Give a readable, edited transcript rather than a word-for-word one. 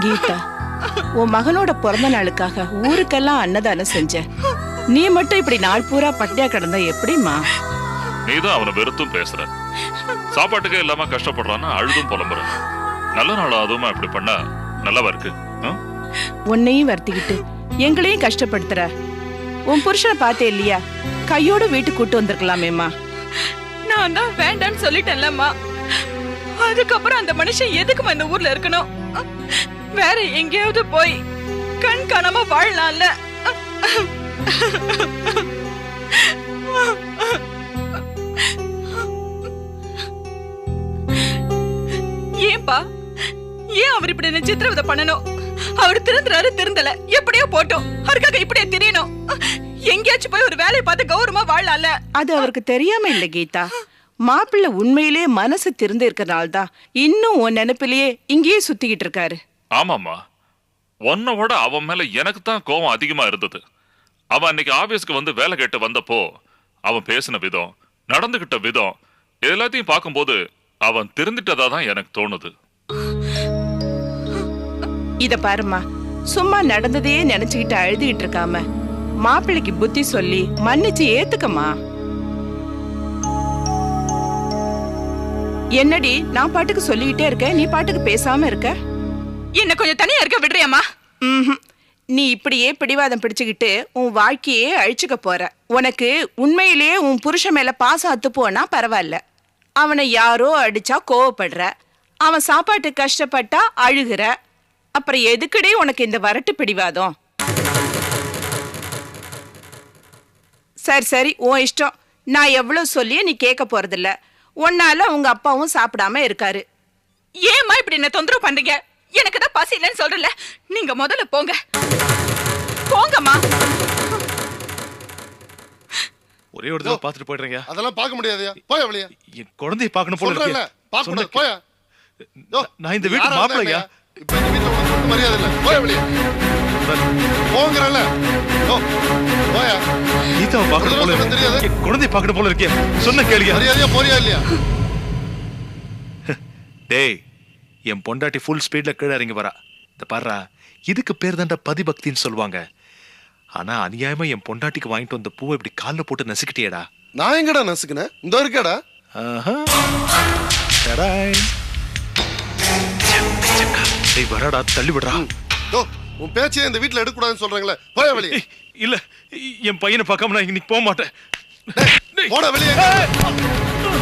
கீதா, உன் மகனோட பிறந்த நாளுக்காக ஊருக்கெல்லாம் அன்னதானம் செஞ்ச. நீ மட்டும் இப்படி நாள் பூரா பட்டியா கிடந்தா எப்படிமா? நீதான் அவனை வெறுத்தும் பேசுற. சாப்பாட்டுக்கே இல்லாம கஷ்டப்படுறான்னா அழுதும் புலம்புற. நல்ல நாள் அதுவுமா இப்படி பண்ணா நல்லவா இருக்கு? உன்னையும் வருத்திக்கிட்டு எங்களையும் கஷ்டப்படுத்துற. உன் புருஷனை பார்த்தே இல்லையா? கையோட வீட்டுக்கு கூட்டு வந்திருக்கலாமேம்மா. நான் தான் வேண்டான்னு சொல்லிட்டேன்லம்மா. அதுக்கப்புறம் அந்த மனுஷன் எதுக்கு இந்த ஊர்ல இருக்கணும்? வேற எங்கேயாவது போய் கண் காணாம வாழலாம்ல. ஏன்பா, ஏன் அவர் இப்படி சித்திரவதை பண்ணணும்? அவர் திருந்துறாரு, திருந்தல, எப்படியோ போட்டோம். அவருக்காக இப்படியே தெரியணும்? எங்கேயாச்சும் போய் ஒரு வேலையை பார்த்து கௌரவமா வாழலாம்ல. அது அவருக்கு தெரியாம இல்ல கீதா. மாப்பிள்ளை உண்மையிலே மனசு திறந்து இருக்கனால்தான் இன்னும் உன் நினைப்பிலேயே இங்கேயே சுத்திக்கிட்டு இருக்காரு. ஆமாமா, உன்னை விட அவன் மேல எனக்கு தான் கோபம் அதிகமா இருந்தது. அவன் அன்னைக்கு ஆபீஸ்க்கு வந்து வேலை கேட்டு வந்தப்போ அவன் பேசின விதம், நடந்துகிட்ட விதம் எல்லாத்தையும் பார்க்கும்போது அவன் திருந்திட்டதா தான் எனக்கு தோணுது. இத பாருமா, சும்மா நடந்ததையே நினைச்சுக்கிட்டு அழுதுகிட்டு இருக்காம மாப்பிள்ளைக்கு புத்தி சொல்லி மன்னிச்சு ஏத்துக்கமா. என்னடி நான் பாட்டுக்கு சொல்லிக்கிட்டே இருக்க, நீ பாட்டுக்கு பேசாம இருக்க? என்ன கொஞ்சம் தனியா இருக்க விடுறியம்மா? நீ இப்படியே பிடிவாதம் பிடிச்சுக்கிட்டு உன் வாழ்க்கையே அழிச்சுக்க போற. உனக்கு உண்மையிலேயே உன் புருஷன் மேல பாசம் அத்து போனா பரவாயில்ல. அவனை யாரோ அடிச்சா கோவப்படுற, அவன் சாப்பாட்டு கஷ்டப்பட்டா அழுகுற. அப்புறம் எதுக்குடே உனக்கு இந்த வரட்டு பிடிவாதம்? சரி சரி, உன் இஷ்டம். நான் எவ்வளவு சொல்லியே நீ கேட்க போறதில்ல. உன்னால உங்க அப்பாவும் சாப்பிடாம இருக்காரு. ஏமா இப்படி என்ன தொந்தரவு பண்றீங்க? எனக்கு தான் பசி இல்லைன்னு சொல்றல. நீங்க முதல்ல போங்க, போங்கம்மா. ஒரே ஒரு தடவை பாத்துட்டு போயிடுறீங்க. அதெல்லாம் பார்க்க முடியாதுயா, போய் வெளிய. என் குழந்தையை பார்க்கணும் போல இருக்கு. பார்க்க கூடாது, போய். நான் இந்த வீட்டு மாப்பிள்ளையா? இப்ப இந்த வீட்ல உனக்கு மரியாதை இல்ல, போய் வெளிய. போங்கறல. போய். கீதாவை பார்க்கணும் போல இருக்கு. என் குழந்தையை பார்க்கணும் போல இருக்கு. சொன்ன கேளுங்க. மரியாதையா போறியா இல்லையா? டேய், என் பொண்டாட்டி ஃபுல் ஸ்பீட்ல கீழே இறங்கி வரா. இந்த பாருடா, இதுக்கு பேர் தான்டா பதிபக்தின்னு சொல்லுவாங்க. ஆனா அநியாயமா என் பொண்டாட்டிக்கு வாங்கிட்டு வந்த பூவை இப்படி காலில் போட்டு நசுக்கிட்டியடா. நான் எங்கடா நசுக்குனேன்? இந்த இருக்கேடா. டேய் வரடா, தள்ளி விடுறா. உன் பேச்சையே இந்த வீட்டுல எடுக்க கூடாதுன்னு சொல்றாங்களே, போய் வெளிய. இல்ல, என் பையனை பார்க்காம நான் இன்னைக்கு போக மாட்டேன். போடா வெளிய.